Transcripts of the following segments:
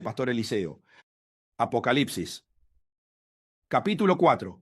Pastor Eliseo. Apocalipsis. Capítulo 4.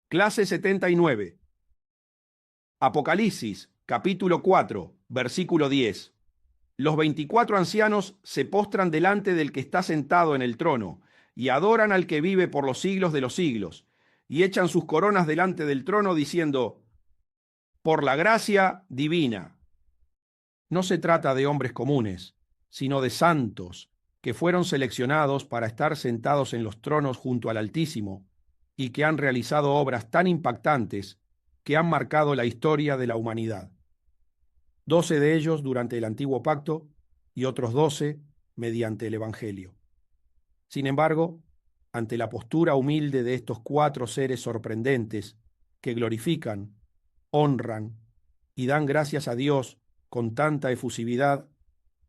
Clase 79. Apocalipsis, capítulo 4, versículo 10. Los 24 ancianos se postran delante del que está sentado en el trono, y adoran al que vive por los siglos de los siglos, y echan sus coronas delante del trono, diciendo: por la gracia divina. No se trata de hombres comunes, sino de santos, que fueron seleccionados para estar sentados en los tronos junto al Altísimo, y que han realizado obras tan impactantes que han marcado la historia de la humanidad. 12 de ellos durante el Antiguo Pacto y otros 12 mediante el Evangelio. Sin embargo, ante la postura humilde de estos 4 seres sorprendentes que glorifican, honran y dan gracias a Dios con tanta efusividad,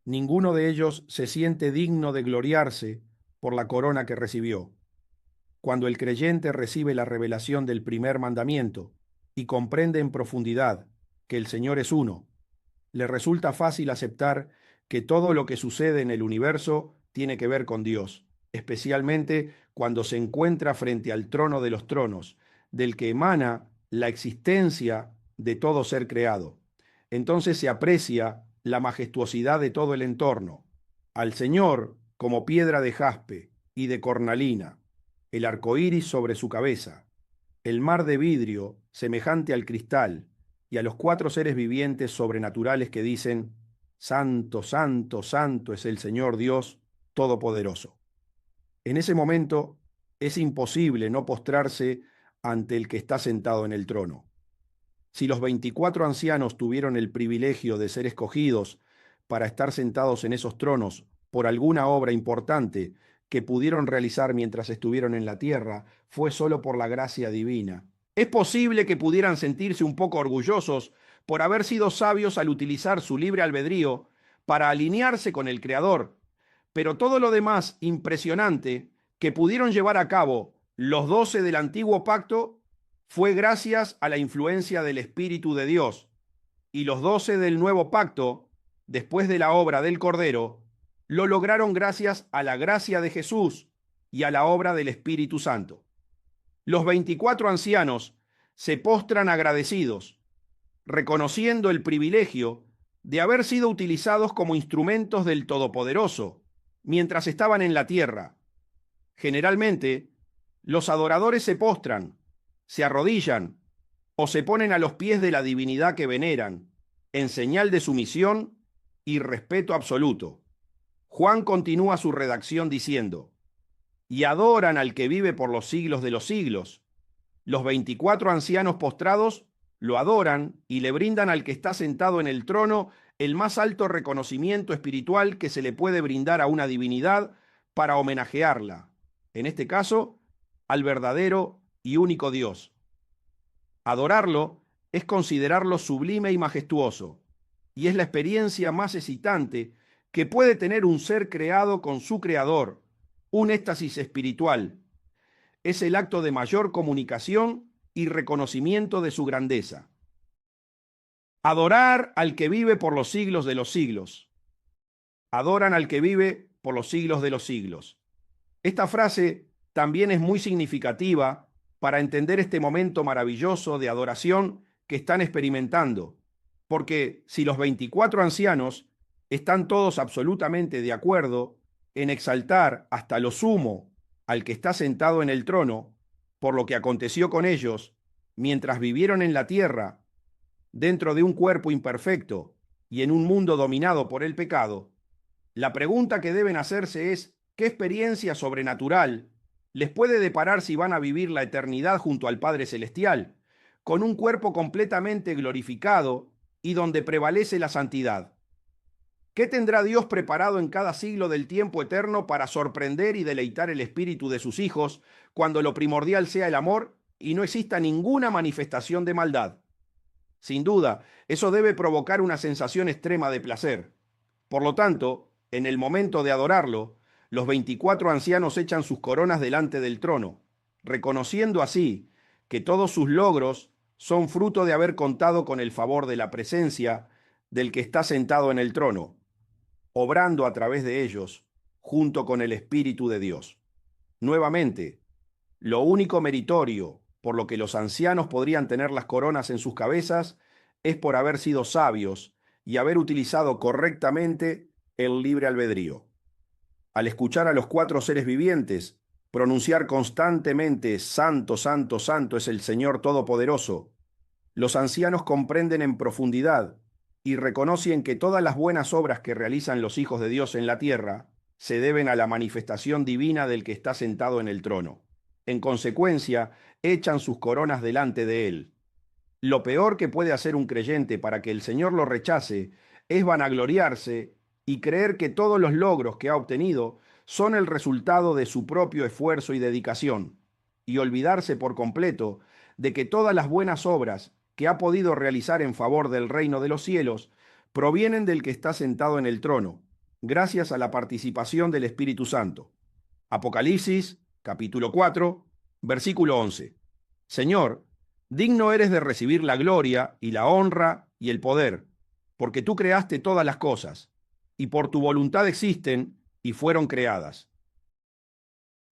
ninguno de ellos se siente digno de gloriarse por la corona que recibió. Cuando el creyente recibe la revelación del primer mandamiento y comprende en profundidad que el Señor es uno, le resulta fácil aceptar que todo lo que sucede en el universo tiene que ver con Dios, especialmente cuando se encuentra frente al trono de los tronos, del que emana la existencia de todo ser creado. Entonces se aprecia la majestuosidad de todo el entorno, al Señor como piedra de jaspe y de cornalina, el arco iris sobre su cabeza, el mar de vidrio semejante al cristal, y a los 4 seres vivientes sobrenaturales que dicen: Santo, santo, santo es el Señor Dios Todopoderoso. En ese momento es imposible no postrarse ante el que está sentado en el trono. Si los 24 ancianos tuvieron el privilegio de ser escogidos para estar sentados en esos tronos por alguna obra importante que pudieron realizar mientras estuvieron en la tierra, fue solo por la gracia divina. Es posible que pudieran sentirse un poco orgullosos por haber sido sabios al utilizar su libre albedrío para alinearse con el Creador, pero todo lo demás impresionante que pudieron llevar a cabo los 12 del Antiguo Pacto fue gracias a la influencia del Espíritu de Dios, y los 12 del Nuevo Pacto, después de la obra del Cordero, lo lograron gracias a la gracia de Jesús y a la obra del Espíritu Santo. Los 24 ancianos se postran agradecidos, reconociendo el privilegio de haber sido utilizados como instrumentos del Todopoderoso mientras estaban en la tierra. Generalmente, los adoradores se postran, se arrodillan o se ponen a los pies de la divinidad que veneran, en señal de sumisión y respeto absoluto. Juan continúa su redacción diciendo: y adoran al que vive por los siglos de los siglos. Los 24 ancianos postrados lo adoran y le brindan al que está sentado en el trono el más alto reconocimiento espiritual que se le puede brindar a una divinidad para homenajearla, en este caso, al verdadero y único Dios. Adorarlo es considerarlo sublime y majestuoso, y es la experiencia más excitante que puede tener un ser creado con su creador, un éxtasis espiritual. Es el acto de mayor comunicación y reconocimiento de su grandeza. Adorar al que vive por los siglos de los siglos. Adoran al que vive por los siglos de los siglos. Esta frase también es muy significativa para entender este momento maravilloso de adoración que están experimentando, porque si los 24 ancianos están todos absolutamente de acuerdo en exaltar hasta lo sumo al que está sentado en el trono, por lo que aconteció con ellos mientras vivieron en la tierra, dentro de un cuerpo imperfecto y en un mundo dominado por el pecado, la pregunta que deben hacerse es: ¿qué experiencia sobrenatural les puede deparar si van a vivir la eternidad junto al Padre Celestial, con un cuerpo completamente glorificado y donde prevalece la santidad? ¿Qué tendrá Dios preparado en cada siglo del tiempo eterno para sorprender y deleitar el espíritu de sus hijos cuando lo primordial sea el amor y no exista ninguna manifestación de maldad? Sin duda, eso debe provocar una sensación extrema de placer. Por lo tanto, en el momento de adorarlo, los 24 ancianos echan sus coronas delante del trono, reconociendo así que todos sus logros son fruto de haber contado con el favor de la presencia del que está sentado en el trono, obrando a través de ellos, junto con el Espíritu de Dios. Nuevamente, lo único meritorio por lo que los ancianos podrían tener las coronas en sus cabezas es por haber sido sabios y haber utilizado correctamente el libre albedrío. Al escuchar a los cuatro seres vivientes pronunciar constantemente Santo, Santo, Santo es el Señor Todopoderoso, los ancianos comprenden en profundidad y reconocen que todas las buenas obras que realizan los hijos de Dios en la tierra se deben a la manifestación divina del que está sentado en el trono. En consecuencia, echan sus coronas delante de él. Lo peor que puede hacer un creyente para que el Señor lo rechace es vanagloriarse y creer que todos los logros que ha obtenido son el resultado de su propio esfuerzo y dedicación, y olvidarse por completo de que todas las buenas obras que ha podido realizar en favor del reino de los cielos provienen del que está sentado en el trono, gracias a la participación del Espíritu Santo. Apocalipsis, capítulo 4, versículo 11. Señor, digno eres de recibir la gloria y la honra y el poder, porque tú creaste todas las cosas, y por tu voluntad existen y fueron creadas.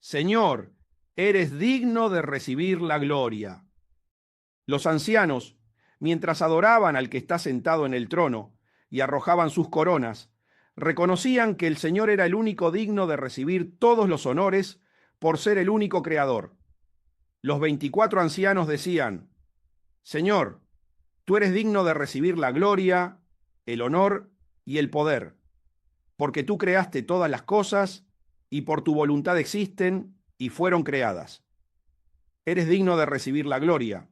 Señor, eres digno de recibir la gloria. Los ancianos, mientras adoraban al que está sentado en el trono y arrojaban sus coronas, reconocían que el Señor era el único digno de recibir todos los honores por ser el único creador. Los 24 ancianos decían: Señor, tú eres digno de recibir la gloria, el honor y el poder, porque tú creaste todas las cosas y por tu voluntad existen y fueron creadas. Eres digno de recibir la gloria.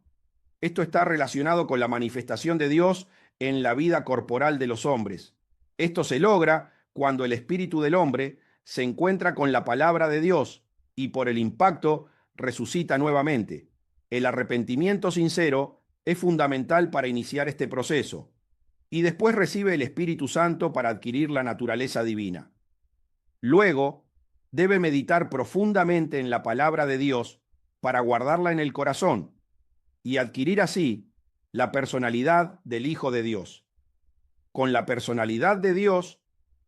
Esto está relacionado con la manifestación de Dios en la vida corporal de los hombres. Esto se logra cuando el espíritu del hombre se encuentra con la palabra de Dios y por el impacto resucita nuevamente. El arrepentimiento sincero es fundamental para iniciar este proceso y después recibe el Espíritu Santo para adquirir la naturaleza divina. Luego, debe meditar profundamente en la palabra de Dios para guardarla en el corazón y adquirir así la personalidad del Hijo de Dios. Con la personalidad de Dios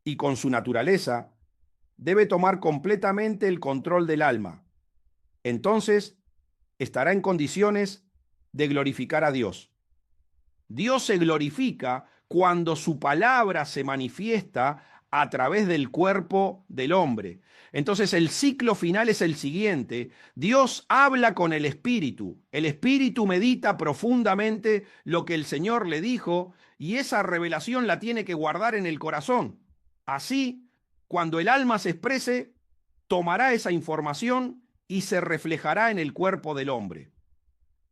y con su naturaleza, debe tomar completamente el control del alma. Entonces, estará en condiciones de glorificar a Dios. Dios se glorifica cuando su palabra se manifiesta a través del cuerpo del hombre. Entonces el ciclo final es el siguiente: Dios habla con el Espíritu medita profundamente lo que el Señor le dijo y esa revelación la tiene que guardar en el corazón. Así, cuando el alma se exprese, tomará esa información y se reflejará en el cuerpo del hombre.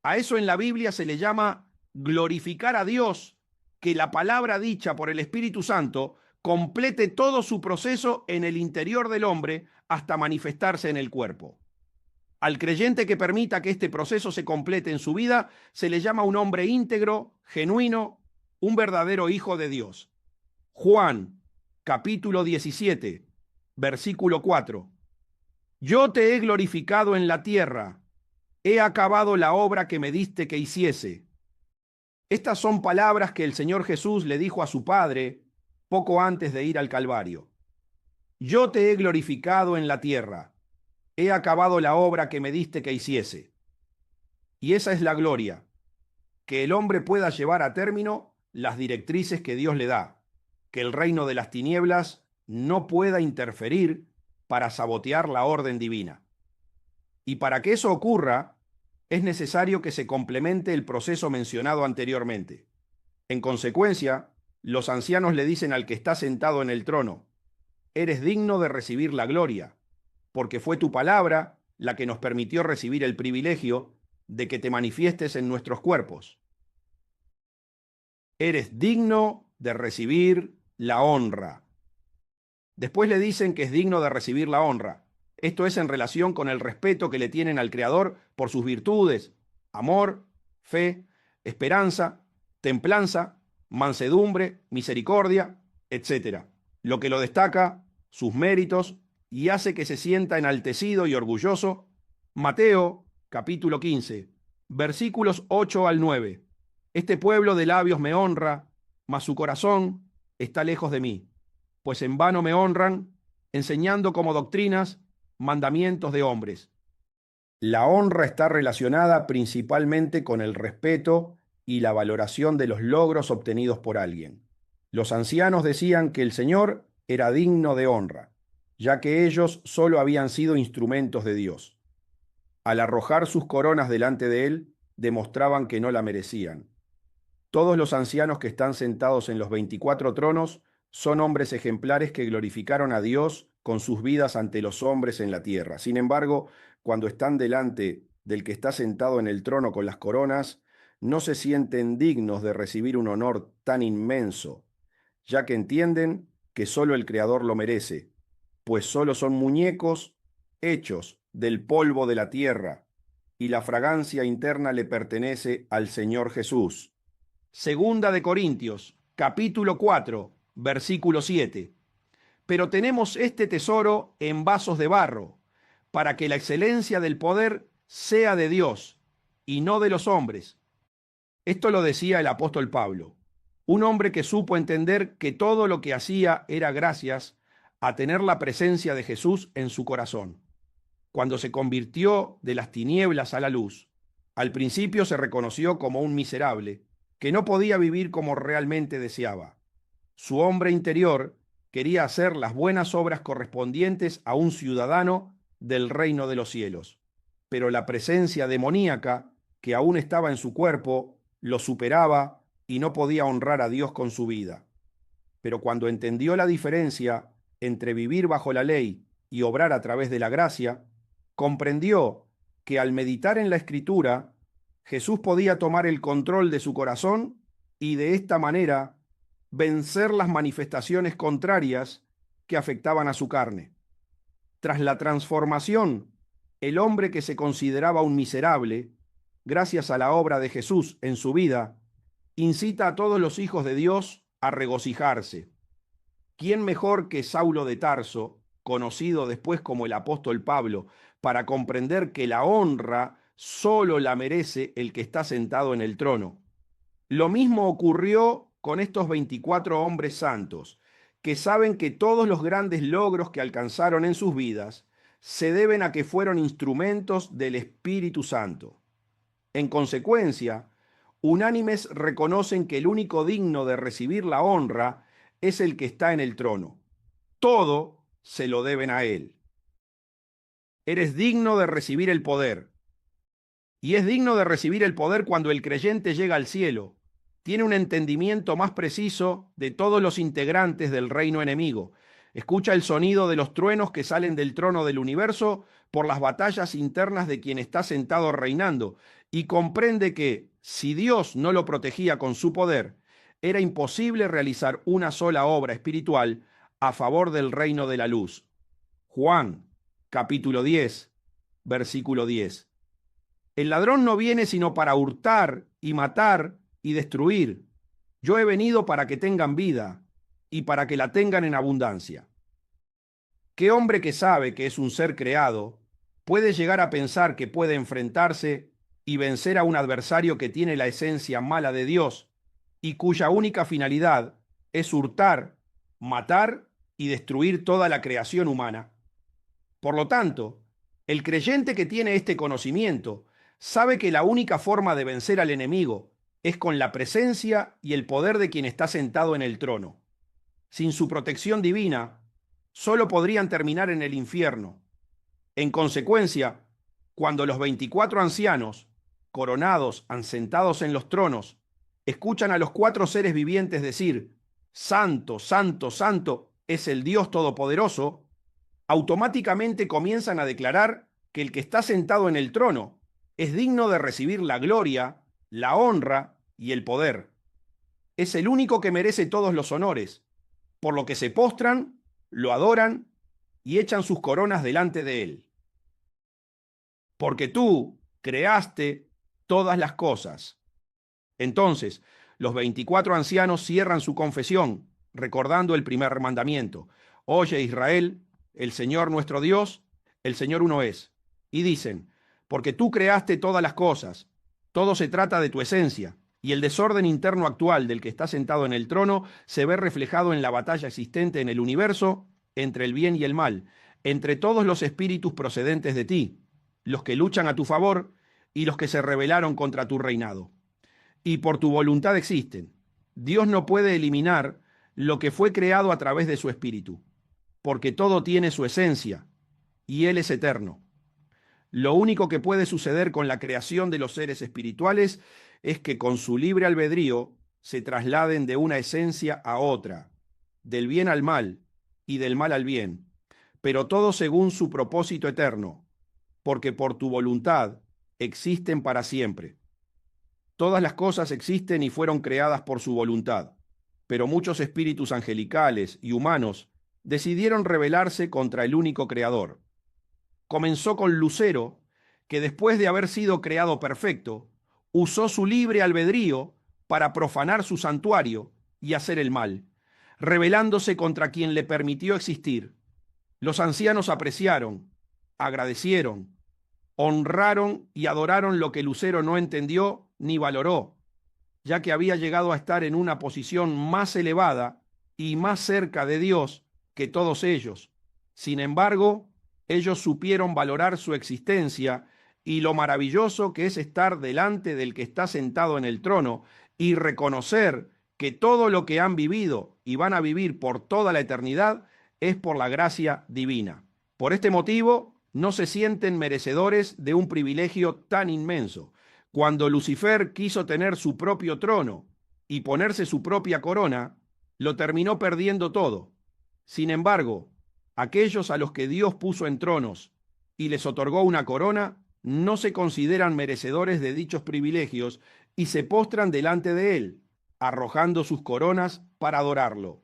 A eso en la Biblia se le llama glorificar a Dios, que la palabra dicha por el Espíritu Santo complete todo su proceso en el interior del hombre hasta manifestarse en el cuerpo. Al creyente que permita que este proceso se complete en su vida, se le llama un hombre íntegro, genuino, un verdadero hijo de Dios. Juan, capítulo 17, versículo 4. Yo te he glorificado en la tierra, he acabado la obra que me diste que hiciese. Estas son palabras que el Señor Jesús le dijo a su Padre poco antes de ir al Calvario. Yo te he glorificado en la tierra, he acabado la obra que me diste que hiciese. Y esa es la gloria, que el hombre pueda llevar a término las directrices que Dios le da, que el reino de las tinieblas no pueda interferir para sabotear la orden divina. Y para que eso ocurra, es necesario que se complemente el proceso mencionado anteriormente. En consecuencia, los ancianos le dicen al que está sentado en el trono: eres digno de recibir la gloria, porque fue tu palabra la que nos permitió recibir el privilegio de que te manifiestes en nuestros cuerpos. Eres digno de recibir la honra. Después le dicen que es digno de recibir la honra. Esto es en relación con el respeto que le tienen al Creador por sus virtudes: amor, fe, esperanza, templanza, mansedumbre, misericordia, etc. Lo que lo destaca, sus méritos, y hace que se sienta enaltecido y orgulloso. Mateo, capítulo 15, versículos 8 al 9. Este pueblo de labios me honra, mas su corazón está lejos de mí, pues en vano me honran, enseñando como doctrinas mandamientos de hombres. La honra está relacionada principalmente con el respeto y la valoración de los logros obtenidos por alguien. Los ancianos decían que el Señor era digno de honra, ya que ellos solo habían sido instrumentos de Dios. Al arrojar sus coronas delante de él, demostraban que no la merecían. Todos los ancianos que están sentados en los 24 tronos son hombres ejemplares que glorificaron a Dios con sus vidas ante los hombres en la tierra. Sin embargo, cuando están delante del que está sentado en el trono con las coronas, no se sienten dignos de recibir un honor tan inmenso, ya que entienden que solo el Creador lo merece, pues solo son muñecos hechos del polvo de la tierra, y la fragancia interna le pertenece al Señor Jesús. Segunda de Corintios, capítulo 4, versículo 7. Pero tenemos este tesoro en vasos de barro, para que la excelencia del poder sea de Dios y no de los hombres. Esto lo decía el apóstol Pablo, un hombre que supo entender que todo lo que hacía era gracias a tener la presencia de Jesús en su corazón. Cuando se convirtió de las tinieblas a la luz, al principio se reconoció como un miserable, que no podía vivir como realmente deseaba. Su hombre interior quería hacer las buenas obras correspondientes a un ciudadano del reino de los cielos, pero la presencia demoníaca que aún estaba en su cuerpo lo superaba y no podía honrar a Dios con su vida. Pero cuando entendió la diferencia entre vivir bajo la ley y obrar a través de la gracia, comprendió que al meditar en la Escritura, Jesús podía tomar el control de su corazón y de esta manera vencer las manifestaciones contrarias que afectaban a su carne. Tras la transformación, el hombre que se consideraba un miserable, gracias a la obra de Jesús en su vida, incita a todos los hijos de Dios a regocijarse. ¿Quién mejor que Saulo de Tarso, conocido después como el apóstol Pablo, para comprender que la honra solo la merece el que está sentado en el trono? Lo mismo ocurrió con estos 24 hombres santos, que saben que todos los grandes logros que alcanzaron en sus vidas se deben a que fueron instrumentos del Espíritu Santo. En consecuencia, unánimes reconocen que el único digno de recibir la honra es el que está en el trono. Todo se lo deben a él. Eres digno de recibir el poder. Y es digno de recibir el poder cuando el creyente llega al cielo. Tiene un entendimiento más preciso de todos los integrantes del reino enemigo. Escucha el sonido de los truenos que salen del trono del universo por las batallas internas de quien está sentado reinando y comprende que, si Dios no lo protegía con su poder, era imposible realizar una sola obra espiritual a favor del reino de la luz. Juan, capítulo 10, versículo 10. El ladrón no viene sino para hurtar y matar y destruir. Yo he venido para que tengan vida y para que la tengan en abundancia. ¿Qué hombre que sabe que es un ser creado puede llegar a pensar que puede enfrentarse y vencer a un adversario que tiene la esencia mala de Dios y cuya única finalidad es hurtar, matar y destruir toda la creación humana? Por lo tanto, el creyente que tiene este conocimiento sabe que la única forma de vencer al enemigo es con la presencia y el poder de quien está sentado en el trono. Sin su protección divina, solo podrían terminar en el infierno. En consecuencia, cuando los 24 ancianos, coronados, sentados en los tronos, escuchan a los 4 seres vivientes decir: Santo, Santo, Santo es el Dios Todopoderoso, automáticamente comienzan a declarar que el que está sentado en el trono es digno de recibir la gloria, la honra y el poder. Es el único que merece todos los honores, por lo que se postran, lo adoran y echan sus coronas delante de él. Porque tú creaste todas las cosas. Entonces, los 24 ancianos cierran su confesión, recordando el primer mandamiento: Oye, Israel, el Señor nuestro Dios, el Señor uno es. Y dicen: porque tú creaste todas las cosas, todo se trata de tu esencia, y el desorden interno actual del que está sentado en el trono se ve reflejado en la batalla existente en el universo entre el bien y el mal, entre todos los espíritus procedentes de ti, los que luchan a tu favor y los que se rebelaron contra tu reinado. Y por tu voluntad existen. Dios no puede eliminar lo que fue creado a través de su espíritu, porque todo tiene su esencia, y Él es eterno. Lo único que puede suceder con la creación de los seres espirituales es que con su libre albedrío se trasladen de una esencia a otra, del bien al mal y del mal al bien, pero todo según su propósito eterno, porque por tu voluntad existen para siempre. Todas las cosas existen y fueron creadas por su voluntad, pero muchos espíritus angelicales y humanos decidieron rebelarse contra el único creador. Comenzó con Lucero, que después de haber sido creado perfecto, usó su libre albedrío para profanar su santuario y hacer el mal, rebelándose contra quien le permitió existir. Los ancianos apreciaron, agradecieron, honraron y adoraron lo que Lucero no entendió ni valoró, ya que había llegado a estar en una posición más elevada y más cerca de Dios que todos ellos. Sin embargo, ellos supieron valorar su existencia y lo maravilloso que es estar delante del que está sentado en el trono y reconocer que todo lo que han vivido y van a vivir por toda la eternidad es por la gracia divina. Por este motivo, no se sienten merecedores de un privilegio tan inmenso. Cuando Lucifer quiso tener su propio trono y ponerse su propia corona, lo terminó perdiendo todo. Sin embargo, aquellos a los que Dios puso en tronos y les otorgó una corona, no se consideran merecedores de dichos privilegios y se postran delante de Él, arrojando sus coronas para adorarlo.